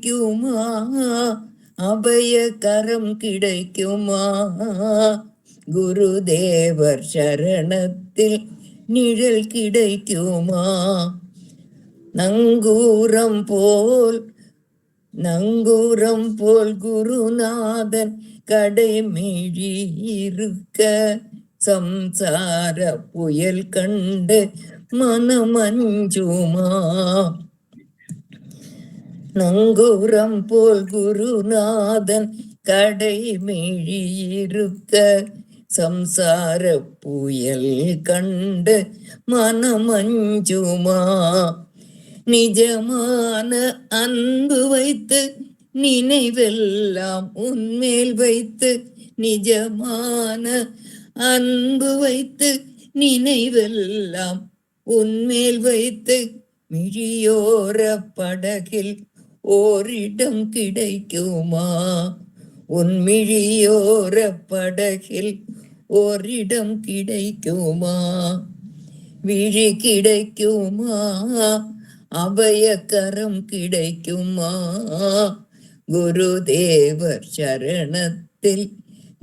கிடைக்குமா? அபய கரம் கிடைக்குமா? குருதேவர் சரணத்தில் நிழல் கிடைக்குமா? நங்கூரம் போல் குருநாதன் கடைமிழி இருக்க, சம்சார புயல் கண்டு மனமஞ்சுமா? நங்கூரம் போல் குருநாதன் கடைமிழி இருக்க, சம்சார புயல் கண்டு மனமஞ்சுமா? நிஜமான அன்பு வைத்து நினைவெல்லாம் உன்மேல் வைத்து, நிஜமான அன்பு வைத்து நினைவெல்லாம் உன்மேல் வைத்து, மிழியோர படகில் ஓரிடம் கிடைக்குமா? உன் மிழியோர படகில் ஓரிடம் கிடைக்குமா? விழி கிடைக்குமா? அபயக்கரம் கிடைக்குமா? குருதேவர் சரணத்தில்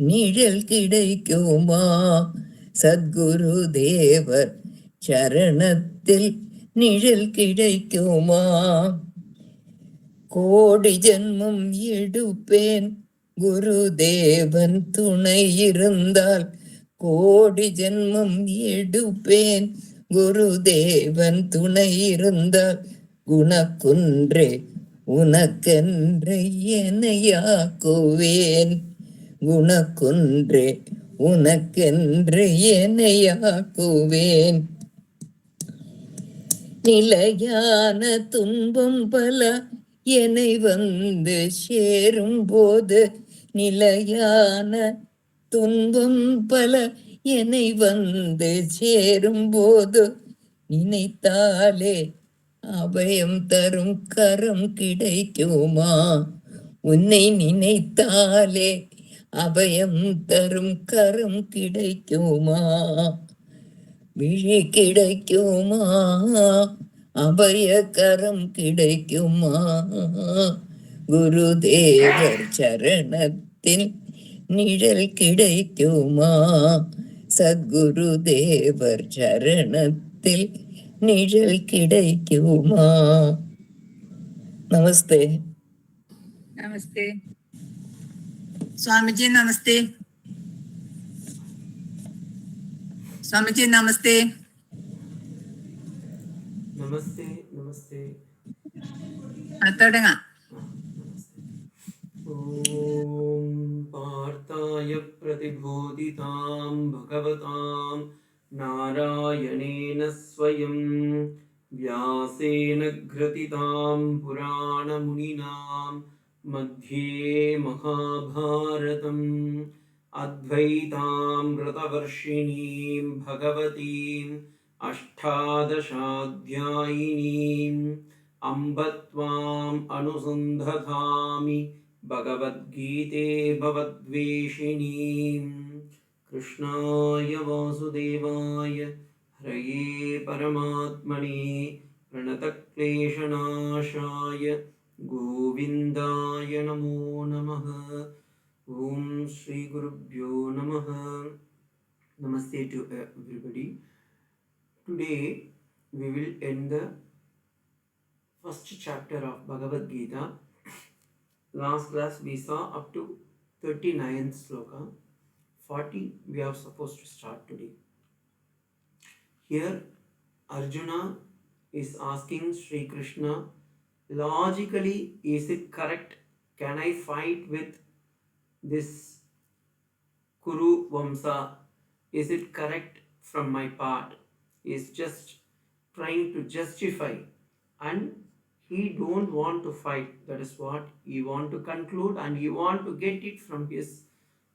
நிழல் கிடைக்குமா? சத்குருதேவர் சரணத்தில் நிழல் கிடைக்குமா? கோடி ஜென்மம் எடுப்பேன் குருதேவன் துணை இருந்தால், கோடி ஜென்மம் எடுப்பேன் குருதேவன் துணை இருந்தால், குணக்குன்றே உனக்கென்று என்னையாக்குவேன். குணக்குன்றே உனக்கென்று என்னையாக்குவேன். நிலையான துன்பம் பல என்னை வந்து சேரும் போது, நிலையான துன்பம் பல என்னை வந்து சேரும் போது, நினைத்தாலே அபயம் தரும் கரம் கிடைக்குமா? உன்னை நினைத்தாலே அபயம் தரும் கரம் கிடைக்குமா? விழி கிடைக்குமா? அபய கரம் கிடைக்குமா? குருதேவர் சரணத்தில் நிழல் கிடைக்குமா? சத்குருதேவர் சரணத்தில் நிழல் கிடைக்குமா? நமஸ்தே. நமஸ்தே स्वामीजी. नमस्ते स्वामीजी. नमस्ते नमस्ते नमस्ते. தொடங்க. ओम पार्थाय प्रतिबोधितां भगवतां नारायणेन स्वयं व्यासेन घृतितां पुराणमुनिनां मध्ये महाभारतम् अद्वैतामृतवर्षिणीं भगवतीम् अष्टादशाध्यायिनीम् अम्ब त्वाम् अनुसन्धधामि भगवद्गीते भवद्वेषिणीम्. कृष्णाय वासुदेवाय हरये परमात्मने प्रणतक्लेशनाशाय गोविन्दाय नमो नमः. Om Shri Gurubhyo Namaha. Namaste to everybody. Today we will end the first chapter of Bhagavad Gita. Last class we saw up to 39th sloka. 40 we are supposed to start today. Here Arjuna is asking Sri Krishna, logically is it correct? Can I fight with this Kuru Vamsa? Is it correct from my part? He is just trying to justify and he don't want to fight. That is what he want to conclude, and he want to get it from his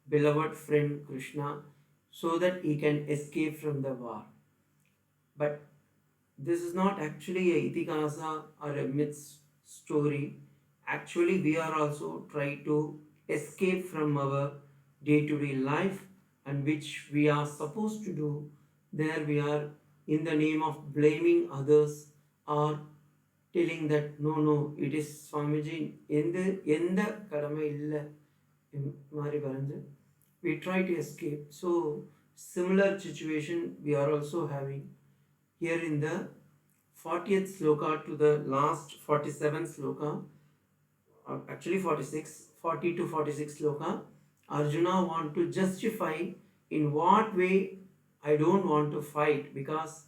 beloved friend Krishna so that he can escape from the war. But this is not actually a itikasa or a myth story. Actually we are also trying to escape from our day-to-day life, and which we are supposed to do. There we are in the name of blaming others or telling that no, it is Swamiji, Yenda Kadama illa Mari Baranja. We try to escape. So, similar situation we are also having here in the 40th sloka to the last 47th sloka, actually 40 to 46 sloka. Arjuna want to justify in what way I don't want to fight, because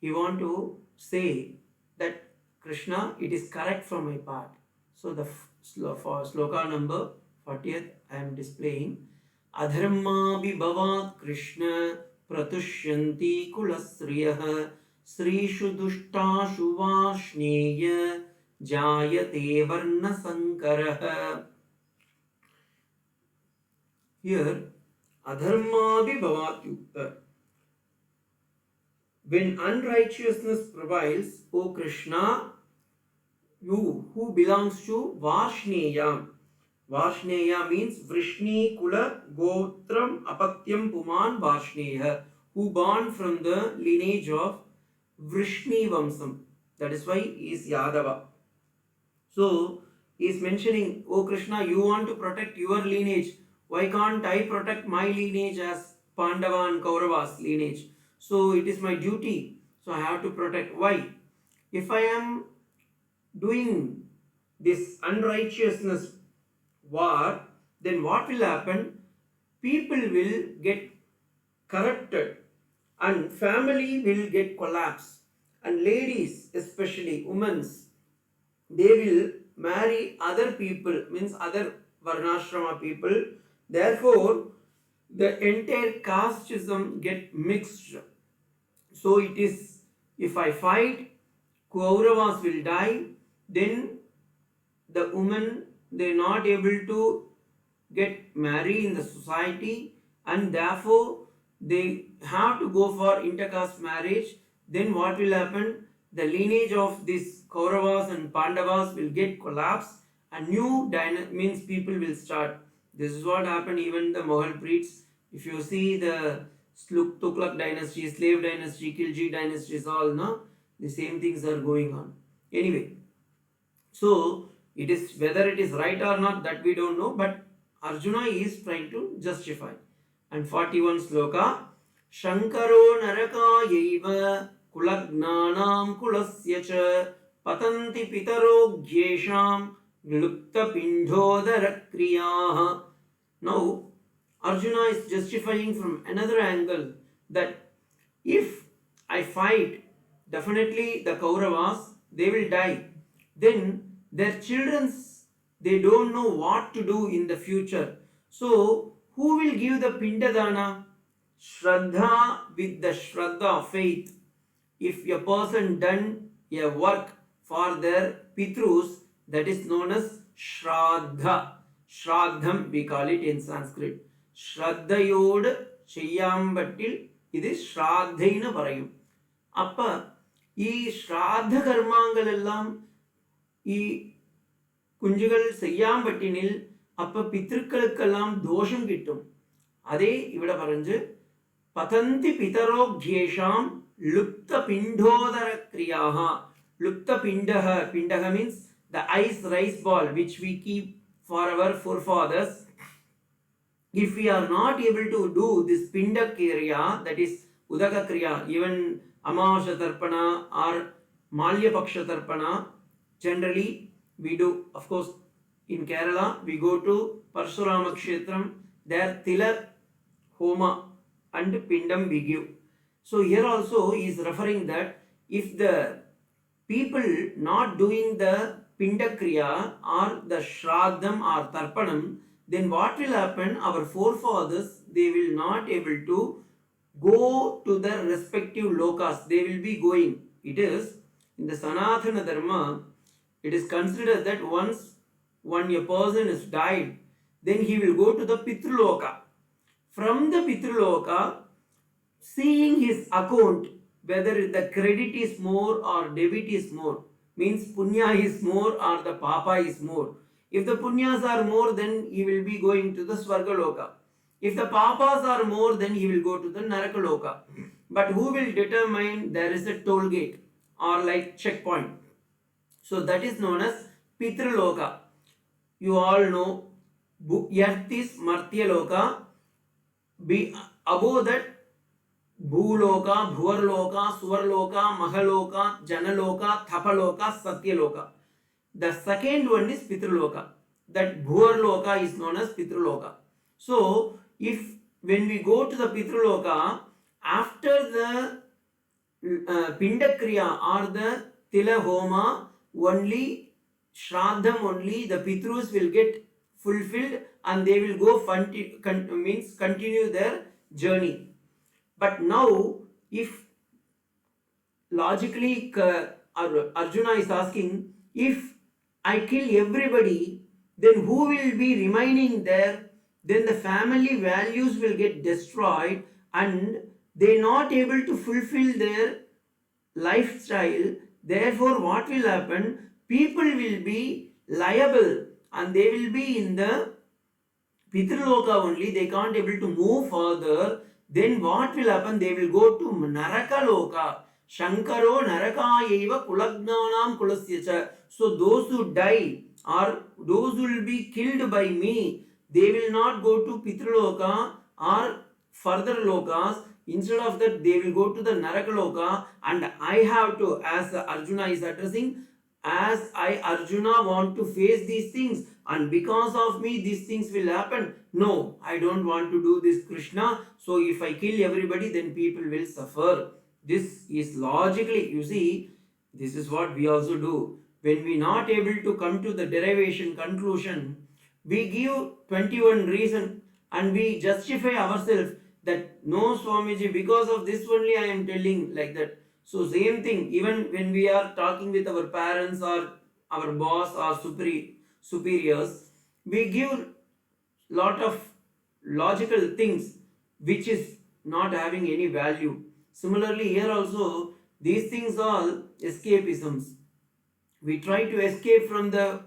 he want to say that Krishna, it is correct from my part. So the for sloka number 40th I am displaying. Adharma bhavat Krishna pratushyanti kulasriyah srishu dushtashu vashneya jayate varna sankarah. Here adharma bhavat yukta. When unrighteousness prevails, O Krishna, you who belongs to Vashneya. Vashneya means Vrishni Kula Gotram Apatyam Puman Vashneya, who born from the lineage of Vrishni Vamsam. That is why he is Yadava. So he is mentioning, O Krishna, you want to protect your lineage. Why can't I protect my lineage as Pandava and Kaurava's lineage? So it is my duty. So I have to protect. Why? If I am doing this unrighteousness war, then what will happen? People will get corrupted and family will get collapsed. And ladies, especially women, they will marry other people, means other varnashrama people. Therefore, the entire casteism get mixed. So it is, if I fight, Kauravas will die, then the women, they are not able to get married in the society, and therefore they have to go for intercaste marriage. Then what will happen? The lineage of these Kauravas and Pandavas will get collapsed, and new means people will start. This is what happened even the Mughal priests. If you see the Tughlaq dynasty, slave dynasty, Khilji dynasties, all, no, the same things are going on. Anyway, so it is, whether it is right or not, that we don't know, but Arjuna is trying to justify. And 41 sloka, Shankaro narakayaiva kulagnanam kulasya cha patanti pitaro gyesham glupta pindhodara kriyaha. Now Arjuna is justifying from another angle that if I fight, definitely the Kauravas, they will die. Then their children's, they don't know what to do in the future. So who will give the Pindadana? Shraddha, with the Shraddha of faith. If a person done a work for their Pitrus, that is known as Shraddha. Shraddham we call it in Sanskrit. Shraddhayodu Cheyyambattil இது ஸ்ராத்தைன்னு പറയും. அப்ப ഈ ശ്രാദ്ധ കർമാങ്കളെല്ലാം ഈ കുഞ്ചുകൾ ചെയ്യാൻ പറ്റിനിൽ അപ്പൊ പിതൃക്കൾക്കെല്ലാം ദോഷം കിട്ടും. അതേ ഇവിടെ പറഞ്ഞ് പതന്തി പിതരോ ഘ്യേഷാം ലുപ്ത പിണ്ഡോദര ക്രിയാഹ. ലുപ്ത പിണ്ഡഹ, പിണ്ഡഹ means the ice rice ball which we keep for our forefathers. If we are not able to do this pinda kriya, that is udaka kriya, even amavasya tarpana or malya paksha tarpana, generally we do. Of course, in Kerala we go to Parshurama Kshetram, there Tila Homa and Pindam we give. So here also he is referring that if the people not doing the pinda kriya or the shraddham or tarpanam, then what will happen? Our forefathers, they will not able to go to their respective lokas. They will be going. It is in the Sanatana Dharma, it is considered that once when a person is died, then he will go to the Pitruloka. From the Pitruloka, seeing his account, whether the credit is more or debit is more, means punya is more or the papa is more. If the punyas are more, then he will be going to the Swargaloka. If the papas are more, then he will go to the Narakaloka. But who will determine? There is a toll gate or like checkpoint. So that is known as Pitraloka. You all know Earth is Martya Loka. Above that, Bhuloka, Bhuvarloka, Suvarloka, Mahaloka, Janaloka, Thapaloka, Satyaloka. The second one is Pitraloka. That Bhuvarloka is known as Pitraloka. So, when we go to the Pitraloka, after the Pindakriya or the Tila Homa, only Shraddham only, the Pitrus will get fulfilled and they will go continue their journey. But now, if logically Arjuna is asking, if I kill everybody, then who will be remaining there? Then the family values will get destroyed and they not able to fulfill their lifestyle. Therefore, what will happen? People will be liable and they will be in the Pitraloka only, they can't able to move further. Then what will happen? They will go to Narakaloka. Shankaro Narakayeva Kulagnanam Kulasyacha. So those who die or those who will be killed by me, they will not go to Pitraloka or further lokas. Instead of that, they will go to the Narakaloka, and I have to, as Arjuna is addressing, as I Arjuna want to face these things and because of me these things will happen. No, I don't want to do this, Krishna. So if I kill everybody, then people will suffer. This is logically, you see, this is what we also do. When we not able to come to the derivation conclusion, we give 21 reason and we justify ourselves that no Swamiji, because of this only I am telling like that. So same thing, even when we are talking with our parents or our boss or superiors, we give lot of logical things which is not having any value. Similarly, here also, these things are escapisms. We try to escape from the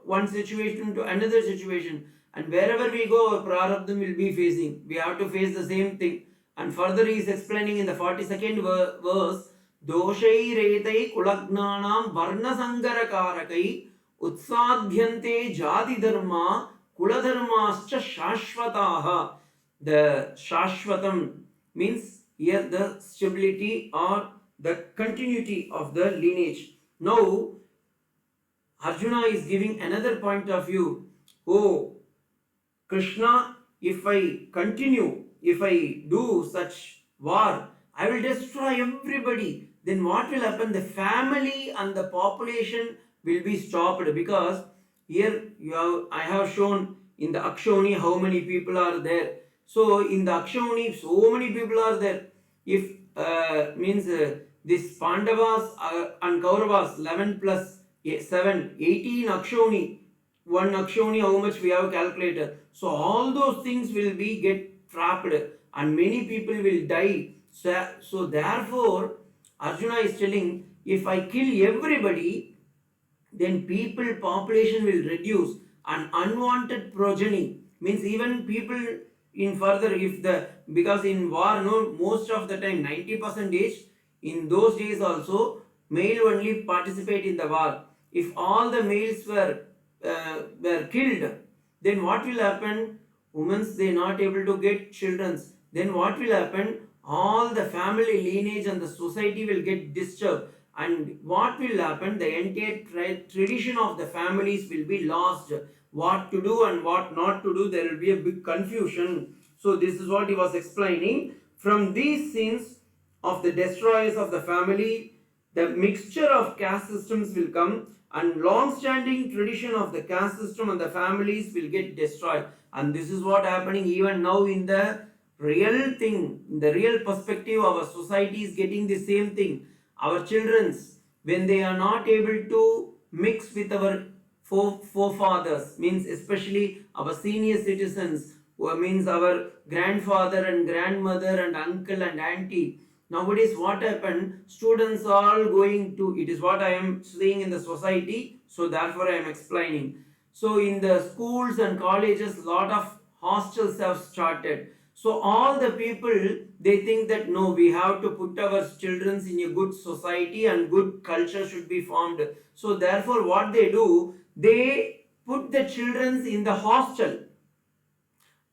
one situation to another situation, and wherever we go, our prarabdham will be facing. We have to face the same thing. And further he is explaining in the 42nd verse, Doshai retai kulagnanam varna sangarakarai utsadhyante jati dharma kuladharmascha shashvataha. The shashvatam means here the stability or the continuity of the lineage. Now, Arjuna is giving another point of view. Oh, Krishna, if I continue, if I do such war, I will destroy everybody. Then what will happen? The family and the population will be stopped, because here I have shown in the Akshoni how many people are there. So in the Akshoni, so many people are there. If this Pandavas and Kauravas, 11 plus 7, 18 Akshoni. One Akshoni, how much we have calculated. So all those things will be get trapped and many people will die. So therefore, Arjuna is telling, if I kill everybody, then people population will reduce and unwanted progeny means even people in further, if the, because in war, no, most of the time 90% in those days also male only participate in the war. If all the males were killed, then what will happen? Women's, they not able to get children's. Then what will happen? All the family lineage and the society will get disturbed. And what will happen? The entire tradition of the families will be lost. What to do and what not to do, there will be a big confusion. So this is what he was explaining. From these sins of the destroyers of the family, the mixture of caste systems will come, and long-standing tradition of the caste system and the families will get destroyed. And this is what happening even now in the real thing, in the real perspective. Our society is getting the same thing. Our children's, when they are not able to mix with our forefathers, means especially our senior citizens, means our grandfather and grandmother and uncle and auntie. Nowadays what happened? Students are all going to, it is what I am seeing in the society, so therefore I am explaining. So in the schools and colleges, lot of hostels have started. So all the people, they think that no, we have to put our children in a good society and good culture should be formed. So therefore what they do, they put the children in the hostel.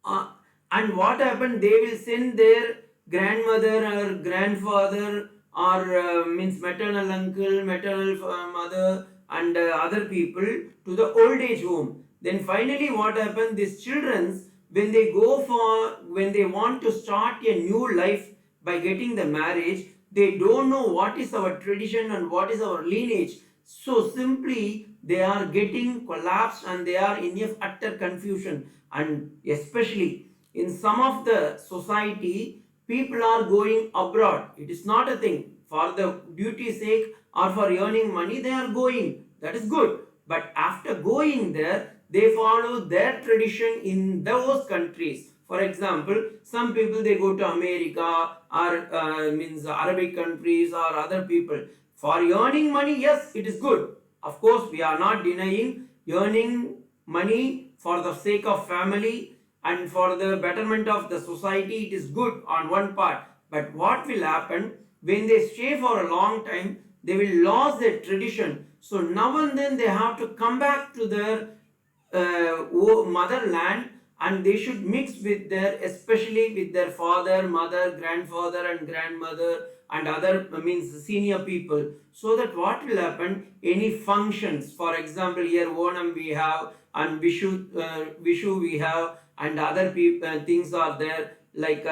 And what happened, they will send their grandmother or grandfather or means maternal uncle, maternal mother and other people to the old age home. Then finally what happened, these children, when they go for, when they want to start a new life by getting the marriage, they don't know what is our tradition and what is our lineage. So simply they are getting collapsed and they are in a utter confusion. And especially in some of the society, people are going abroad. It is not a thing. For the duty sake or for earning money, they are going. That is good. But after going there, they follow their tradition in those countries. For example, some people, they go to America or means Arabic countries or other people. For earning money, yes, it is good. Of course, we are not denying earning money for the sake of family and for the betterment of the society. It is good on one part. But what will happen, when they stay for a long time, they will lose their tradition. So now and then they have to come back to their motherland, and they should mix with their, especially with their father, mother, grandfather and grandmother and other means senior people. So that what will happen, any functions, for example here Onam we have and Vishu we have and other people things are there, like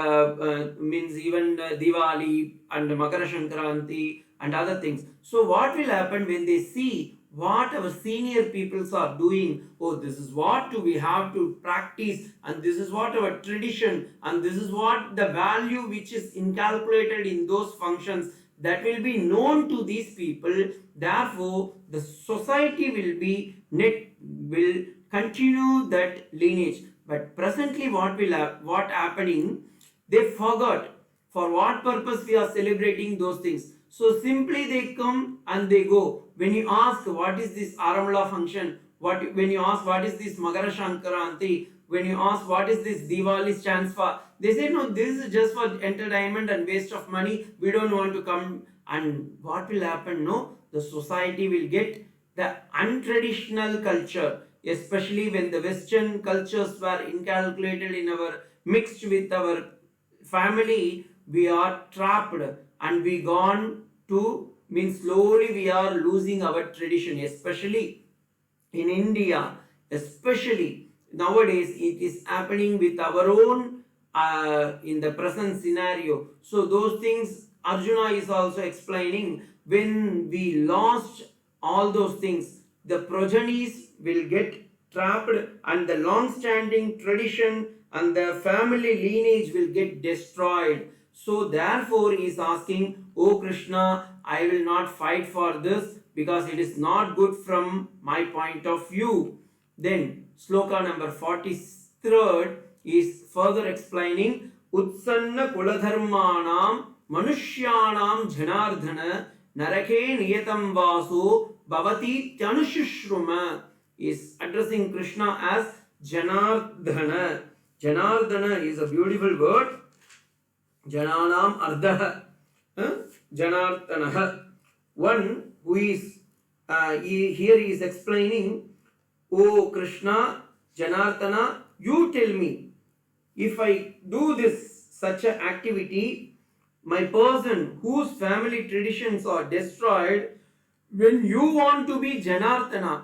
means even Diwali and Makara Sankranti and other things. So what will happen, when they see what our senior peoples are doing, oh, this is what we have to practice and this is what our tradition and this is what the value which is incalculated in those functions, that will be known to these people. Therefore the society will continue that lineage. But presently what happening, they forgot for what purpose we are celebrating those things. So simply they come and they go. When you ask what is this Aramla function, when you ask what is this Magara Shankaranti, when you ask what is this Diwali stands for, they say no, this is just for entertainment and waste of money, we don't want to come. And what will happen? No, the society will get the untraditional culture, especially when the Western cultures were inculcated in our, mixed with our family, we are trapped and we gone to, means slowly we are losing our tradition, especially in India, especially nowadays it is happening with our own in the present scenario. So those things Arjuna is also explaining, when we lost all those things, the progenies will get trapped and the long-standing tradition and the family lineage will get destroyed. So therefore he is asking, oh Krishna, I will not fight for this because it is not good from my point of view. Then sloka number 43rd is further explaining, Utsanna kuladharmanam manushyanam janardhana narake niyatam vaso bhavati tyanushishruma, is addressing Krishna as Janardhana. Janardhana is a beautiful word. Jananam ardha, Janardhana. One who is, here he is explaining, oh Krishna, Janardhana, you tell me, if I do this such an activity, my person whose family traditions are destroyed, when you want to be Janardhana,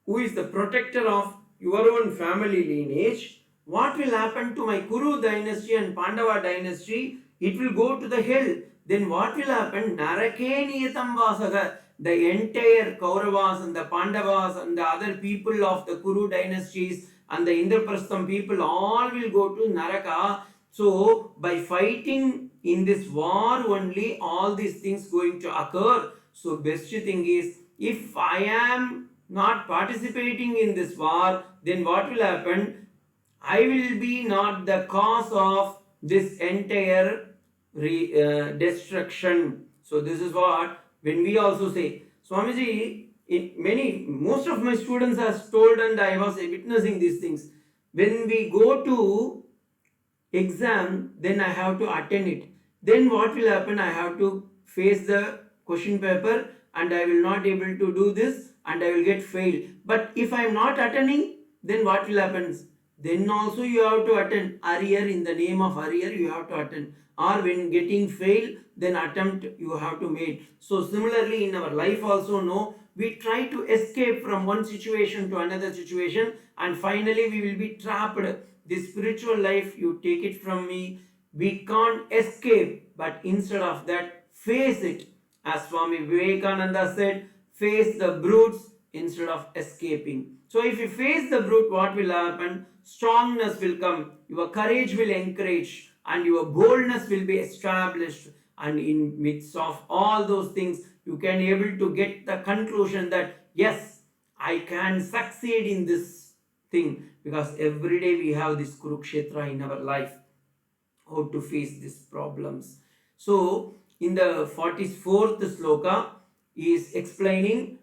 who is the protector of your own family lineage, what will happen to my Kuru dynasty and Pandava dynasty? It will go to the hell. Then what will happen? Narakeniyatam vasaga. The entire Kauravas and the Pandavas and the other people of the Kuru dynasties and the Indraprastham people all will go to Naraka. So by fighting in this war only, all these things going to occur. So best thing is, if I am not participating in this war, then what will happen? I will be not the cause of this entire destruction. So this is what, when we also say, Swamiji, most of my students has told and I was witnessing these things. When we go to exam, then I have to attend it. Then what will happen? I have to face the question paper and I will not able to do this and I will get failed. But if I am not attending, then what will happen? Then also you have to attend arrear, in the name of arrear you have to attend. Or when getting fail, then attempt you have to make. So similarly in our life also, no, we try to escape from one situation to another situation and finally we will be trapped. This spiritual life, you take it from me, we can't escape, but instead of that, face it. As Swami Vivekananda said, face the brutes instead of escaping. So if you face the brute, what will happen? Strongness will come, your courage will encourage, and your boldness will be established. And in midst of all those things, you can able to get the conclusion that yes, I can succeed in this thing, because every day we have this Kurukshetra in our life, how to face these problems. So in the 44th sloka is explaining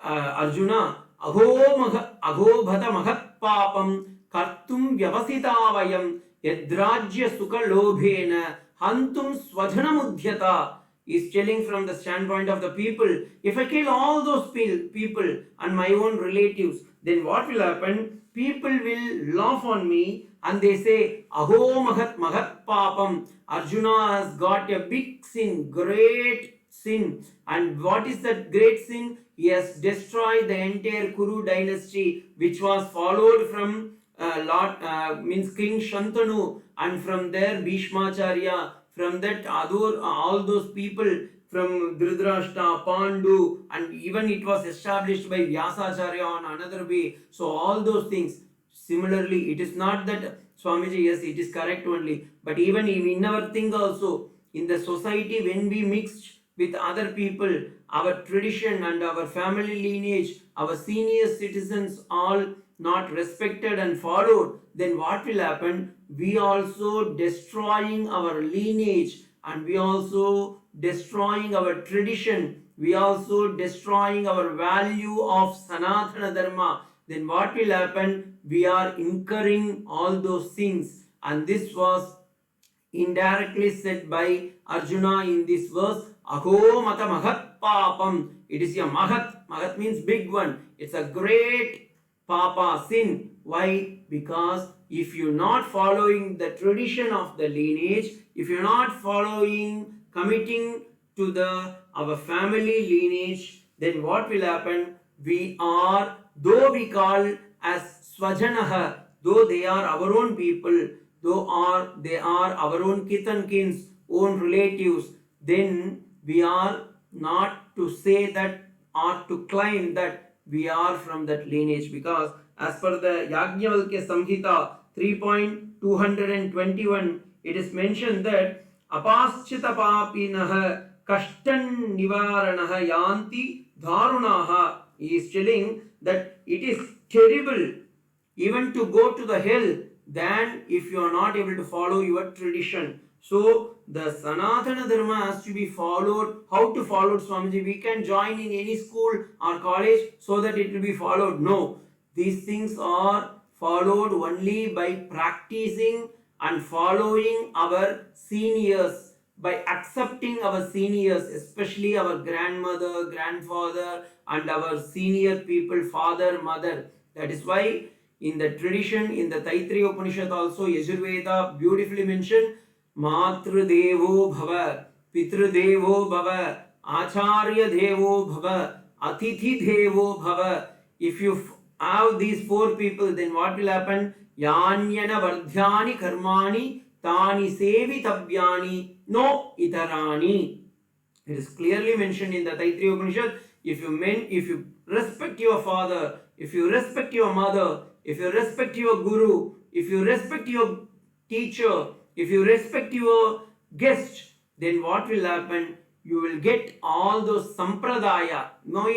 Arjuna, aho bhata mahat papam kartum vyavasita vayam yadrajya sukha lobhena hantum swajhanamudhyata. Is telling from the standpoint of the people, if I kill all those people and my own relatives, then what will happen? People will laugh on me and they say, aho mahat papam. Arjuna has got a big sin, great sin. And what is that great sin? He has destroyed the entire Kuru dynasty, which was followed from means King Shantanu, and from there Bhishmacharya, from that all those people from Dhritarashtra, Pandu, and even it was established by Vyasacharya on another way. So all those things. Similarly, it is not that Swamiji, yes, it is correct only, but even in our thing also, in the society, when we mixed with other people, our tradition and our family lineage, our senior citizens all not respected and followed, then what will happen? We also destroying our lineage, and we also destroying our tradition, we also destroying our value of Sanatana Dharma. Then what will happen? We are incurring all those things, and this was indirectly said by Arjuna in this verse, aho mata mahat papam. It is a mahat means big one, it's a great papa, sin. Why? Because if you're not following the tradition of the lineage, if you're not following, committing to our family lineage, then what will happen? We are, though we call as swajanaha, though they are our own people, though they are our own kith and kins, own relatives, then we are not to say that or to claim that we are from that lineage, because as per the Yajnavalkya Samhita 3.221, it is mentioned that apaschita papinaha kashtan nivaranaha yanti dharunaha. He is telling that it is terrible even to go to the hell than if you are not able to follow your tradition. So the Sanatana Dharma has to be followed. How to follow it, Swamiji? We can join in any school or college so that it will be followed. No, these things are followed only by practicing and following our seniors, by accepting our seniors, especially our grandmother, grandfather, and our senior people, father, mother. That is why in the tradition, in the Taittiriya Upanishad also, Yajurveda beautifully mentioned, Matru Devo Bhava, Pitru Devo Bhava, Acharya Devo Bhava, Atithi Devo Bhava. If you have these four people, then what will happen? Yanyana Vardhyani Karmani Tani Sevitavyani No Itarani. It is clearly mentioned in the Taittiriya Upanishad. If you respect your father, if you respect your mother, if you respect your guru, if you respect your teacher, if you respect your guest, then what will happen? You will get all those sampradaya. No,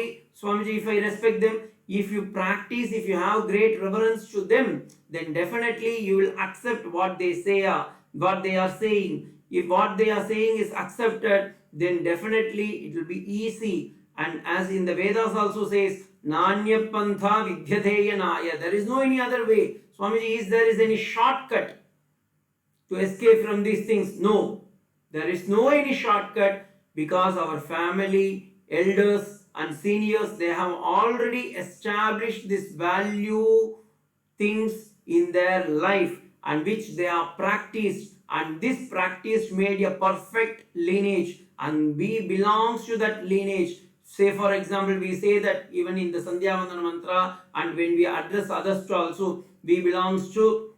Swamiji, if I respect them, if you practice, if you have great reverence to them, then definitely you will accept what they say, what they are saying. If what they are saying is accepted, then definitely it will be easy. And as in the Vedas also says, Nanya Pantha Vidyatheya Naya. There is no any other way. Swamiji, there is any shortcut to escape from these things. No, there is no any shortcut, because our family, elders and seniors, they have already established this value things in their life, and which they are practiced, and this practice made a perfect lineage, and we belongs to that lineage. Say for example, we say that even in the Sandhya Vandana mantra, and when we address others to also, we belongs to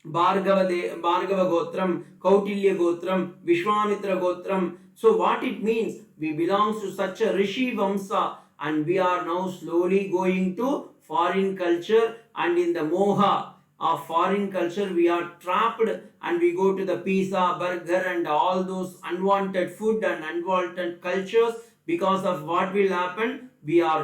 Bhargava Gotram, Kautilya Gotram, Vishwamitra Gotram. So what it means? We belong to such a Rishi Vamsa, and we are now slowly going to foreign culture, and in the moha of foreign culture we are trapped, and we go to the pizza, burger and all those unwanted food and unwanted cultures. Because of what will happen, we are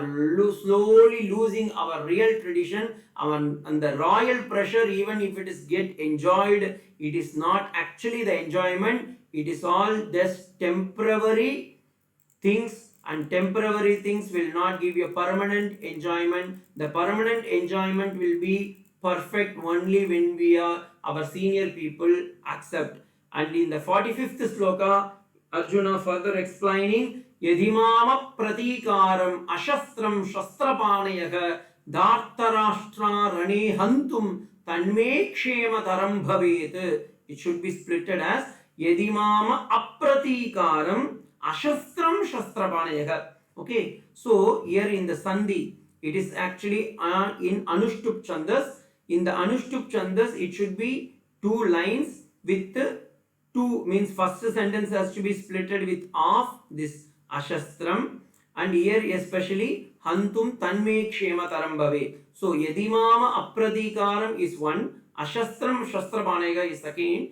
slowly losing our real tradition, and the royal pressure. Even if it is get enjoyed, it is not actually the enjoyment, it is all just temporary things, and temporary things will not give you a permanent enjoyment. The permanent enjoyment will be perfect only when we are our senior people accept. And in the 45th sloka, Arjuna further explaining, Yadimama pratikaram ashastram shastrapanayaka dhartarashtra rane hantum tanme kshema taram bhavet. It should be splitted as Yadimama apratikaram ashastram shastrapanayaka. Okay, so here in the Sandhi, it is actually in Anushtup Chandas. In the Anushtup Chandas, it should be 2 lines with 2, means first sentence has to be splitted with of this ashastram, and here especially hantum tanme kshema taram bhave. So yadimama apradikaram is 1, ashastram shastrapanega is second,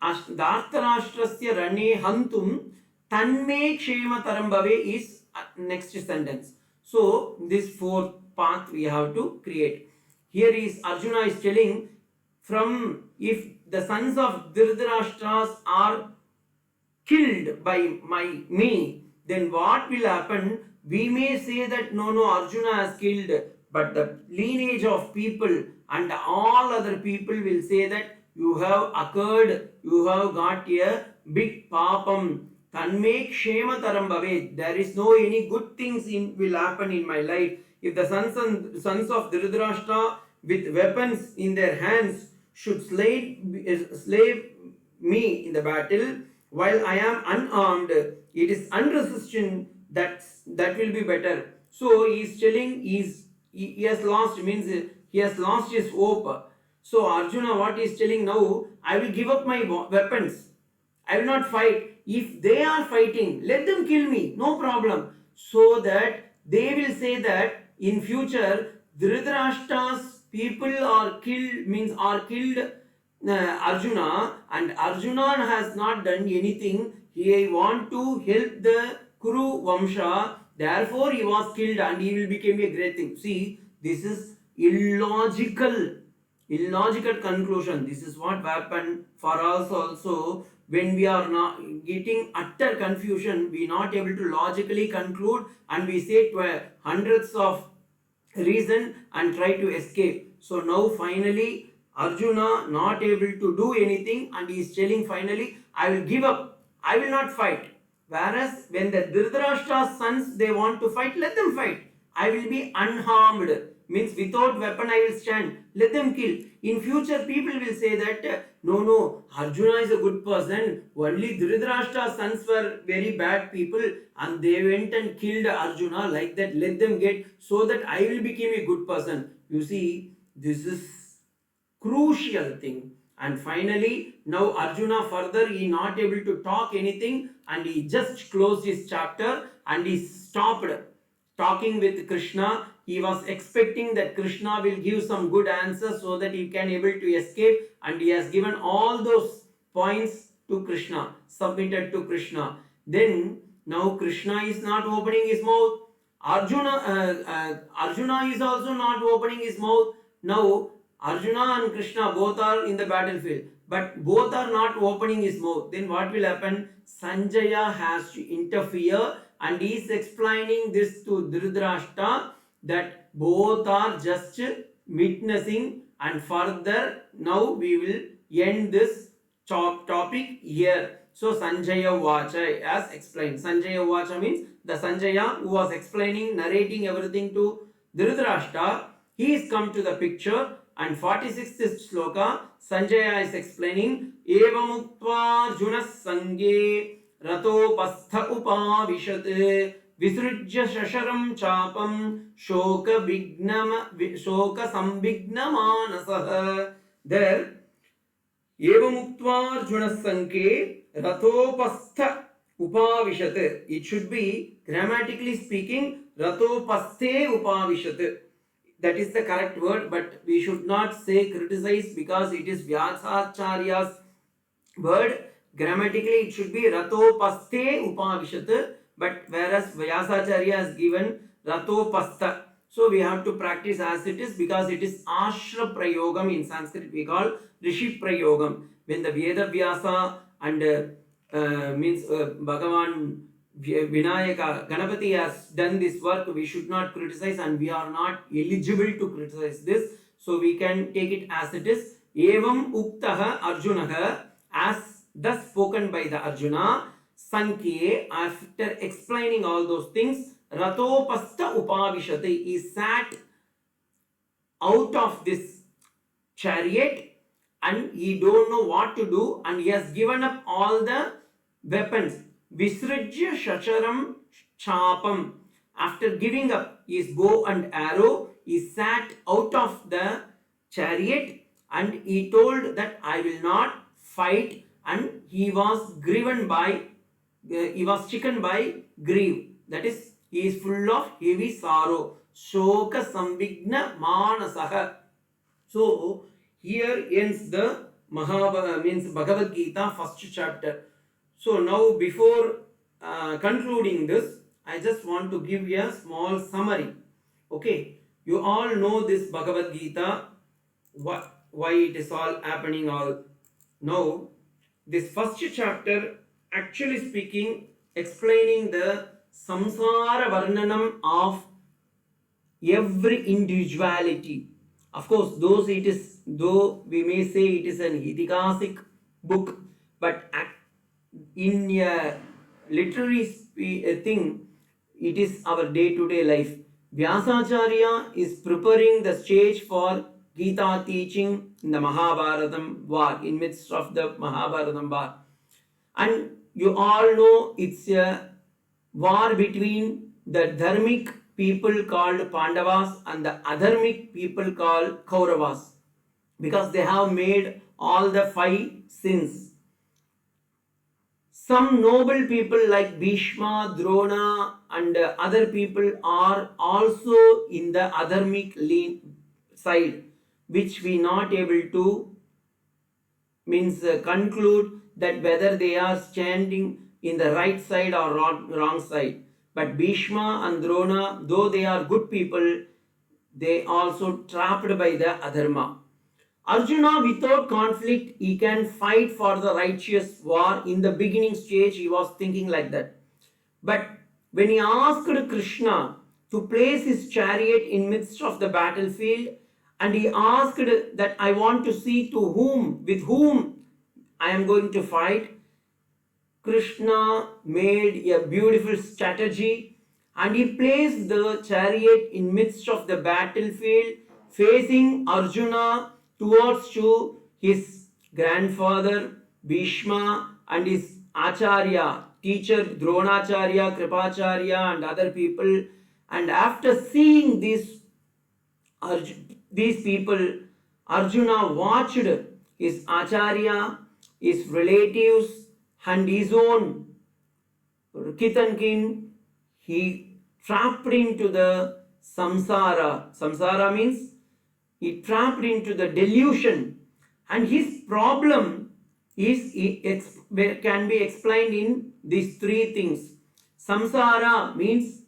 dhartarashtrasya rane hantum tanme kshema taram bhave is next sentence. So this 4th path we have to create. Here is Arjuna is telling, from if the sons of Dhritarashtra are killed by me, then what will happen? We may say that no, Arjuna has killed, but the lineage of people and all other people will say that you have occurred, you have got a big papam. Tanme kshema taram bhave. There is no any good things will happen in my life. If the sons of Dhritarashtra with weapons in their hands should slay me in the battle, while I am unarmed, it is unresistant, that will be better. So he is telling he has lost, means he has lost his hope. So Arjuna, what he is telling now, I will give up my weapons, I will not fight. If they are fighting, let them kill me, no problem. So that they will say that in future Dhritarashtra's people are killed Arjuna, and Arjuna has not done anything. He want to help the Kuru Vamsha, therefore he was killed and he will become a great thing. See, this is illogical conclusion. This is what happened for us also. When we are not getting utter confusion, we not able to logically conclude, and we say hundreds of reason and try to escape. So now finally Arjuna not able to do anything, and he is telling finally, I will give up, I will not fight. Whereas when the Dhritarashtra's sons they want to fight, let them fight. I will be unharmed, means without weapon I will stand, let them kill. In future people will say that no, Arjuna is a good person, only Dhritarashtra's sons were very bad people and they went and killed Arjuna, like that let them get, so that I will become a good person. You see, this is crucial thing. And finally now Arjuna further he not able to talk anything, and he just closed his chapter and he stopped talking with Krishna. He was expecting that Krishna will give some good answers so that he can able to escape, and he has given all those points to Krishna, submitted to Krishna. Then now Krishna is not opening his mouth. Arjuna is also not opening his mouth. Now Arjuna and Krishna both are in the battlefield, but both are not opening his mouth. Then what will happen? Sanjaya has to interfere, and he is explaining this to Dhritarashtra that both are just witnessing, and further now we will end this topic here. So Sanjaya Vacha as explained. Sanjaya Vacha means the Sanjaya who was explaining, narrating everything to Dhritarashtra, he is come to the picture, and 46th sloka, Sanjaya is explaining, Evamuktva Arjuna Sange Ratopastha Upavishat Visrujya Shasharam Chapam Shoka Sambigna Manasah. There Evamuktva Sanke Rathopastha Upavishat. It should be grammatically speaking Rathopasthe Upavishat. That is the correct word, but we should not say criticize because it is Vyasacharya's word. Grammatically it should be Rathopasthe Upavishat, but whereas Vyasacharya has given Rathopastha. So we have to practice as it is because it is Ashra Prayogam in Sanskrit we call Rishi Prayogam. When the Veda Vyasa and means Bhagavan Vinayaka Ganapati has done this work, we should not criticize, and we are not eligible to criticize this. So we can take it as it is. Evam Uktaha Arjunaha, as thus spoken by the Arjuna, Sankye, after explaining all those things, Ratopastha Upavishate, he sat out of this chariot and he don't know what to do, and he has given up all the weapons. Visrujya Shasharam Chapam. After giving up his bow and arrow, he sat out of the chariot and he told that I will not fight, and he was stricken by grief. That is, he is full of heavy sorrow. Shoka Sambigna Manasaha. So here ends the Bhagavad Gita first chapter. So now before concluding this, I just want to give you a small summary. Okay, you all know this Bhagavad Gita, why it is all happening all. Now, this first chapter, actually speaking, explaining the samsara varnanam of every individuality. Of course, though we may say it is an itikasic book, but in a literary thing, it is our day-to-day life. Vyasacharya is preparing the stage for Gita teaching in the Mahabharatam war, in midst of the Mahabharatam war. And you all know it's a war between the dharmic people called Pandavas and the adharmic people called Kauravas, because they have made all the 5 sins. Some noble people like Bhishma, Drona and other people are also in the adharmic side, which we not able to conclude that whether they are standing in the right side or wrong side. But Bhishma and Drona, though they are good people, they also trapped by the adharma. Arjuna, without conflict, he can fight for the righteous war. In the beginning stage, he was thinking like that. But when he asked Krishna to place his chariot in midst of the battlefield, and he asked that I want to see with whom I am going to fight, Krishna made a beautiful strategy and he placed the chariot in midst of the battlefield, facing Arjuna towards to his grandfather Bhishma and his Acharya, teacher Dronacharya, Kripacharya and other people. And after seeing these people, Arjuna watched his Acharya, his relatives and his own kith and kin. He trapped into the samsara. Samsara means he trapped into the delusion, and his problem can be explained in these 3 things. Samsara means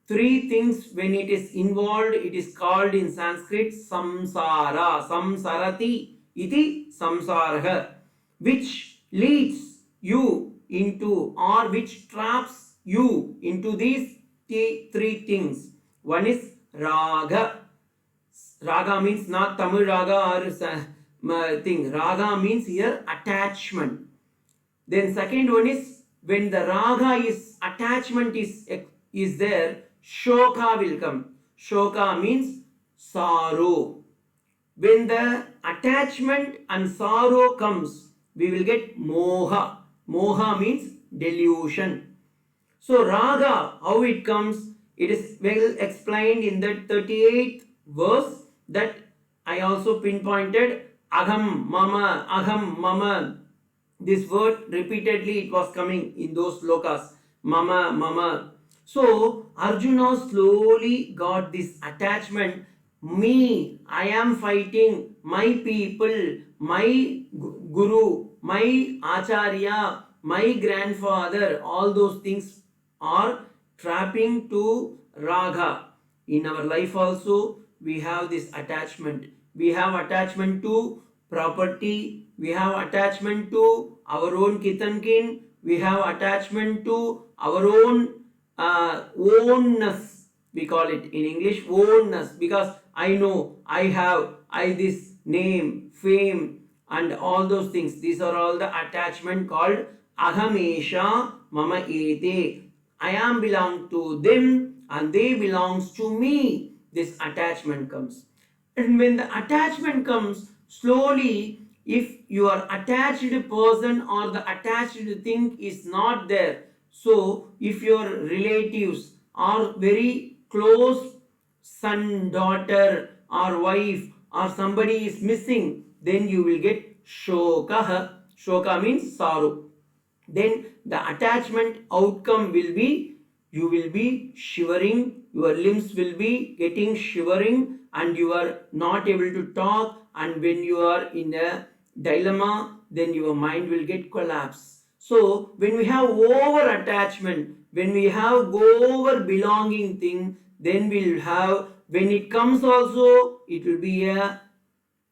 3 things. When it is involved, it is called in Sanskrit samsara. Samsarati iti samsaraha, which leads you into or which traps you into these 3 things. One is raga. Raga means not Tamil raga or thing. Raga means here attachment. Then second one is when the raga is attachment is there, shoka will come. Shoka means sorrow. When the attachment and sorrow comes, we will get moha. Moha means delusion. So raga, how it comes? It is well explained in the 38th verse that I also pinpointed. Aham mama. This word repeatedly it was coming in those slokas. Mama. So Arjuna slowly got this attachment. Me, I am fighting my people, my guru, my acharya, my grandfather. All those things are trapping to raga. In our life also we have this attachment. We have attachment to property, we have attachment to our own kith and kin, we have attachment to our own ownness. We call it in English ownness, because I know, I this name, fame, and all those things. These are all the attachment called ahamesha mama ete. I am belong to them and they belongs to me. This attachment comes. And when the attachment comes, slowly, if your attached person or the attached thing is not there, so if your relatives are very close son, daughter, or wife, or somebody is missing, then you will get shoka. Shoka means sorrow. Then the attachment outcome will be you will be shivering, your limbs will be getting shivering, and you are not able to talk. And when you are in a dilemma, then your mind will get collapse. So when we have over attachment, when we have over belonging thing, then we'll have, when it comes also, it will be a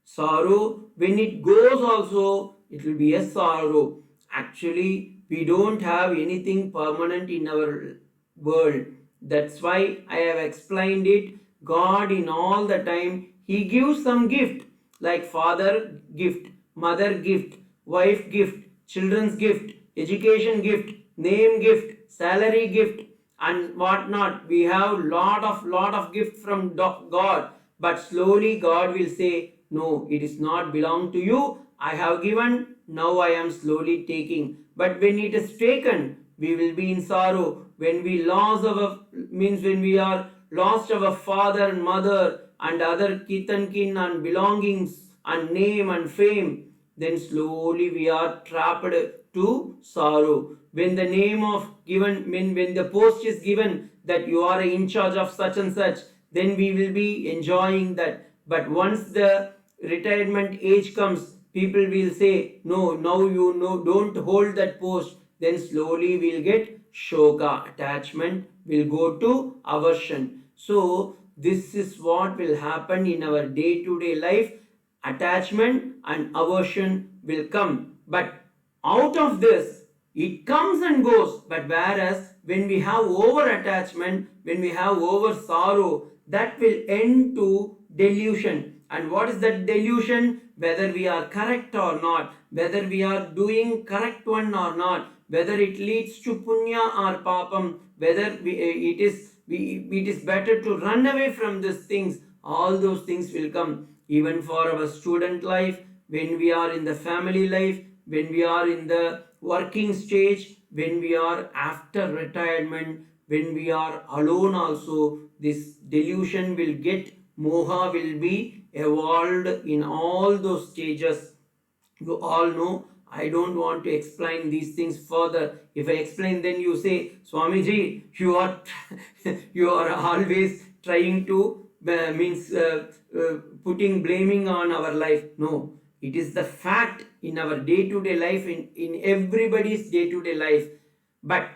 sorrow. When it goes also, it will be a sorrow. Actually, we don't have anything permanent in our world. That's why I have explained it. God in all the time, He gives some gift, like father gift, mother gift, wife gift, children's gift, education gift, name gift, salary gift, and whatnot. We have lot of gift from God, but slowly God will say, no, it is not belong to you. I have given, now I am slowly taking. But when it is taken, we will be in sorrow. When we when we are lost our father and mother and other kith and kin and belongings and name and fame, then slowly we are trapped to sorrow. When the name of given, when the post is given that you are in charge of such and such, then we will be enjoying that. But once the retirement age comes, people will say, no, now you know, don't hold that post. Then slowly we'll get shoka, attachment will go to aversion. So this is what will happen in our day-to-day life. Attachment and aversion will come. But out of this, it comes and goes. But whereas when we have over attachment, when we have over sorrow, that will end to delusion. And what is that delusion? Whether we are correct or not, whether we are doing correct one or not, whether it leads to punya or papam, whether it is better to run away from these things. All those things will come. Even for our student life, when we are in the family life, when we are in the working stage, when we are after retirement, when we are alone also, this delusion will get, moha will be evolved in all those stages. You all know, I don't want to explain these things further. If I explain, then you say, Swamiji, you are you are always trying to putting blaming on our life. No, it is the fact in our day-to-day life, in everybody's day-to-day life. But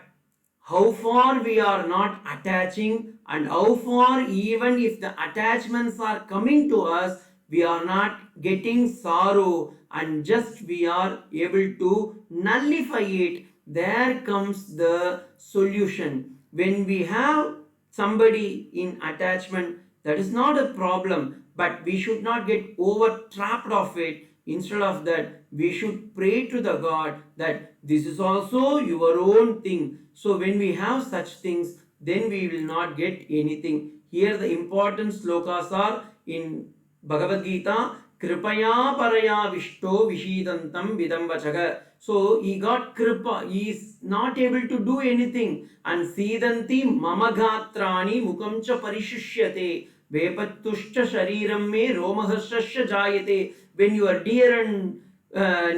how far we are not attaching, and how far even if the attachments are coming to us, we are not getting sorrow, and just we are able to nullify it. There comes the solution. When we have somebody in attachment, that is not a problem, but we should not get over trapped of it. Instead of that, we should pray to the God that this is also your own thing. So when we have such things, then we will not get anything. Here the important slokas are in Bhagavad Gita, Kripaya Paraya Vishto Vishidantam Vidamvachaga. So he got kripa, he is not able to do anything. And Sidanti Mamagatrani Mukamcha Parishishyate Vepattushcha Shariram Me Romaharsasya Jayate. When you are dear and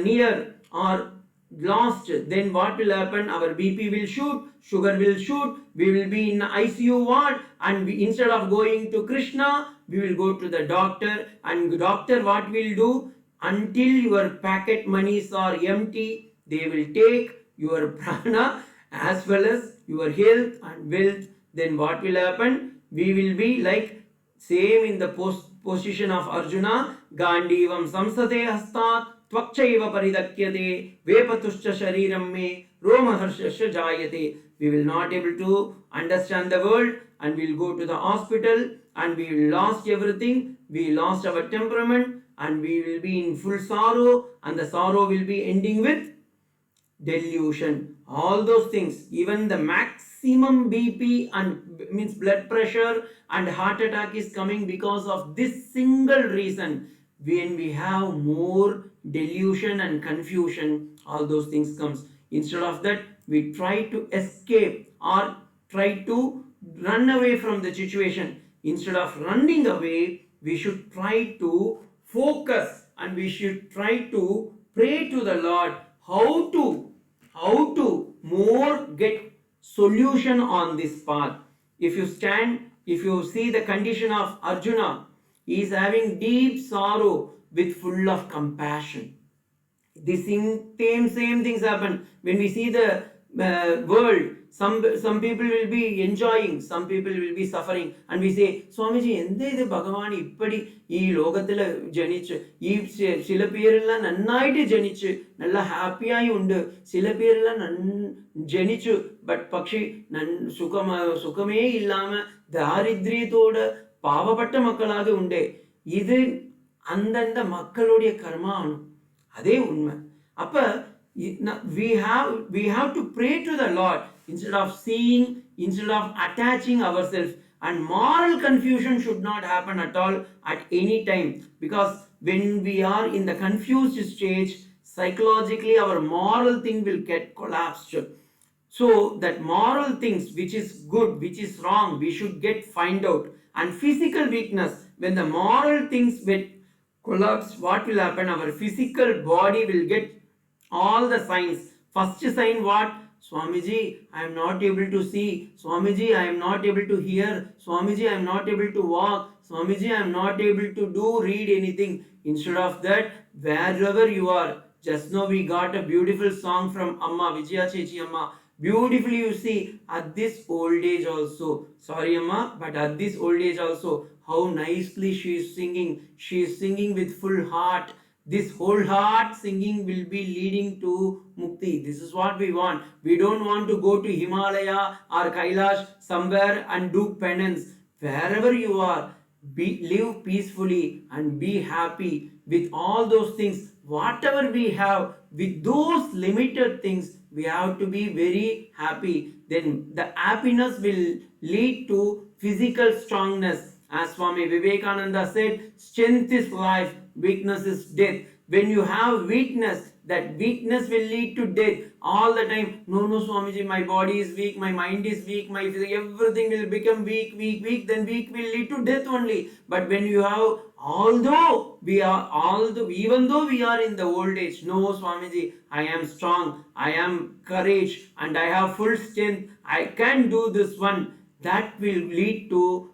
near or lost, then what will happen? Our BP will shoot, sugar will shoot, we will be in ICU ward, and instead of going to Krishna, we will go to the doctor, and doctor what will do? Until your packet monies are empty, they will take your prana as well as your health and wealth. Then what will happen? We will be like same in the position of Arjuna, Gandivam samsate hastat tvakchaiva paridakyate vepatuscha shariram me romaharshasya jayate. We will not able to understand the world, and we will go to the hospital, and we will lost everything. We lost our temperament, and we will be in full sorrow, and the sorrow will be ending with delusion. All those things, even the maximum BP and means blood pressure and heart attack is coming because of this single reason. When we have more delusion and confusion, all those things comes. Instead of that, we try to escape or try to run away from the situation. Instead of running away, we should try to focus, and we should try to pray to the Lord how to more get solution on this path. If you see the condition of Arjuna, he is having deep sorrow with full of compassion. The same things happen when we see the world. Some people will be enjoying, some people will be suffering, and we say, Swamiji, endha idu Bhagavan ippadi ee logathila janichu, ee sila perilla nannayittu janichu nalla happy ayi undu, sila perilla janichu but pakshi sukame illama daridriyathoda பாவப்பட்ட மக்களாக உண்டே. இது அந்தந்த மக்களுடைய கர்மானும் அதே உண்மை. அப்ப we have to pray to the Lord instead of seeing, instead of attaching ourselves. And moral confusion should not happen at all at any time, because when we are in the confused stage, psychologically our moral thing will get collapsed. So that moral things, which is good, which is wrong, we should get find out. And physical weakness, when the moral things will collapse, what will happen? Our physical body will get all the signs. First sign what? Swamiji, I am not able to see. Swamiji, I am not able to hear. Swamiji, I am not able to walk. Swamiji, I am not able to read anything. Instead of that, wherever you are, just now we got a beautiful song from Amma, Vijaya Chechi Amma. Beautifully you see, at this old age also, sorry Amma, but at this old age also, how nicely she is singing. She is singing with full heart. This whole heart singing will be leading to Mukti. This is what we want. We don't want to go to Himalaya or Kailash somewhere and do penance. Wherever you are, live peacefully and be happy with all those things. Whatever we have, with those limited things, we have to be very happy. Then the happiness will lead to physical strongness. As Swami Vivekananda said, strength is life, weakness is death. When you have weakness, that weakness will lead to death all the time. No, Swamiji, my body is weak, my mind is weak, my everything will become weak. Then weak will lead to death only. But when you have, even though we are in the old age, no, Swamiji, I am strong, I am courage, and I have full strength, I can do this one. That will lead to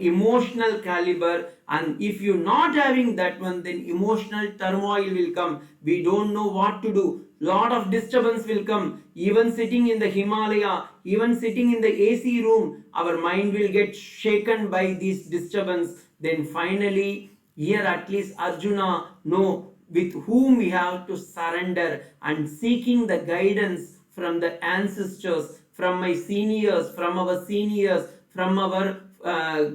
emotional caliber. And if you're not having that one, then emotional turmoil will come. We don't know what to do. Lot of disturbance will come. Even sitting in the Himalaya, even sitting in the AC room, our mind will get shaken by this disturbance. Then finally, here at least Arjuna know with whom we have to surrender, and seeking the guidance from the ancestors, from my seniors, from our seniors, from our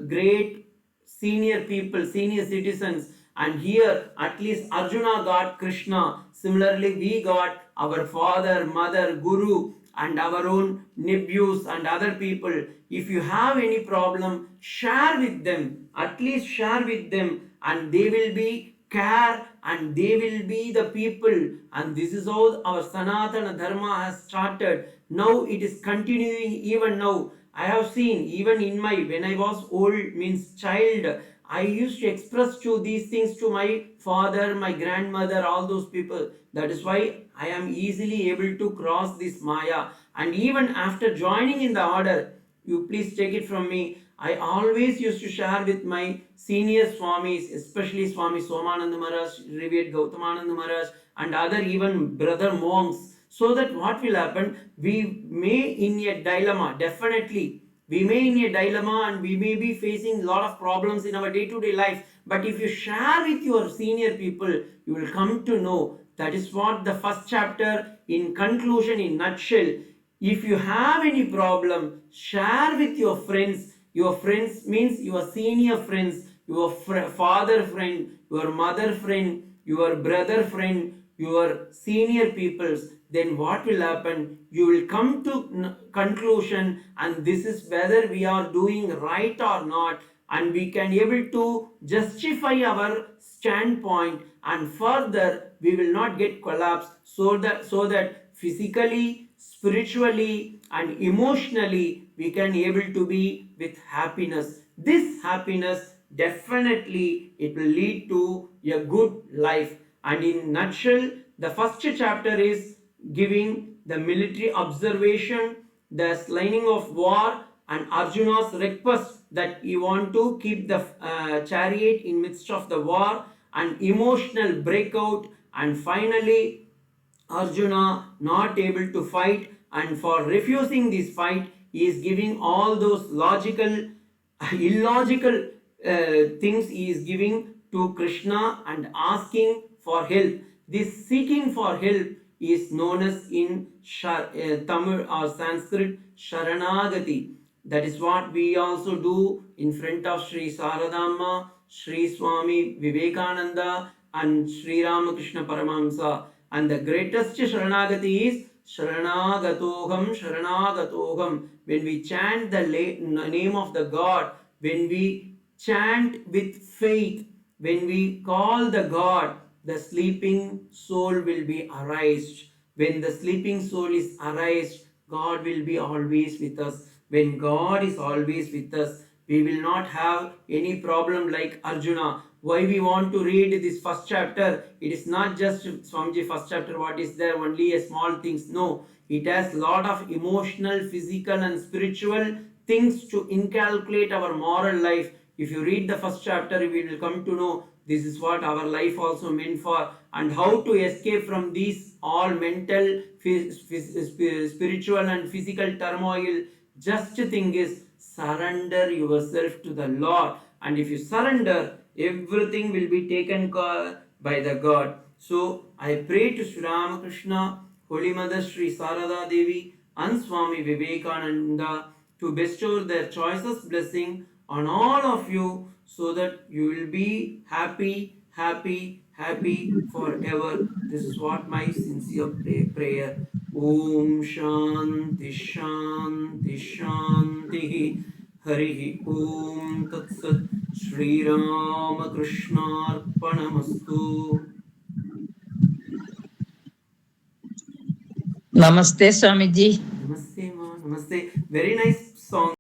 great senior people, senior citizens, And here, at least Arjuna got Krishna. Similarly, we got our father, mother, guru, and our own nephews and other people. If you have any problem, share with them. At least share with them, and they will be care, and they will be the people. And this is how our Sanatana Dharma has started. Now it is continuing even now. I have seen even in my, when I was old, means child, I used to express to these things to my father, my grandmother, all those people. That is why I am easily able to cross this Maya. And even after joining in the order, you please take it from me, I always used to share with my senior Swamis, especially Swami Somananda Maharaj, revered Gautamananda Maharaj, and other even brother monks, so that what will happen, we may in a dilemma, definitely, we may in a dilemma and we may be facing a lot of problems in our day-to-day life, but if you share with your senior people, you will come to know. That is what the first chapter in conclusion, in nutshell. If you have any problem, share with your friends. Your friends means your senior friends, your father friend, your mother friend, your brother friend, your senior peoples. Then what will happen? You will come to conclusion, and this is whether we are doing right or not, and we can able to justify our standpoint, and further we will not get collapsed, so that physically, spiritually, and emotionally we can able to be with happiness. This happiness, definitely it will lead to a good life. And in nutshell, the first chapter is giving the military observation, the slaying of war, and Arjuna's request that he want to keep the chariot in midst of the war, and emotional breakout, and finally Arjuna not able to fight, and for refusing this fight he is giving all those logical illogical things he is giving to Krishna and asking for help. This seeking for help is known as in Tamil or Sanskrit Sharanagati. That is what we also do in front of Sri Saradamma, Sri Swami Vivekananda, and Sri Ramakrishna Paramahamsa. And the greatest Sharanagati is Sharanagatoham, Sharanagatoham. When we chant the name of the God, when we chant with faith, when we call the God, the sleeping soul will be aroused. When the sleeping soul is aroused, God will be always with us. When God is always with us, we will not have any problem like Arjuna. Why we want to read this first chapter? It is not just Swamiji first chapter, what is there, only a small things. No, it has lot of emotional, physical and spiritual things to inculcate our moral life. If you read the first chapter, we will come to know this is what our life also meant for, and how to escape from these all mental, spiritual and physical turmoil. Just thing is, surrender yourself to the Lord, and if you surrender, everything will be taken by the God. So I pray to Sri Ramakrishna, Holy Mother Sri Sarada Devi, and Swami Vivekananda to bestow their choicest blessing on all of you, so that you will be happy, happy, happy forever. This is what my sincere prayer. Om Shanti Shanti Shanti. Harihi Om Tat Sat. Shri Ramakrishna Arpanamastu. Namaste, Swamiji. Namaste, ma. Namaste. Very nice song.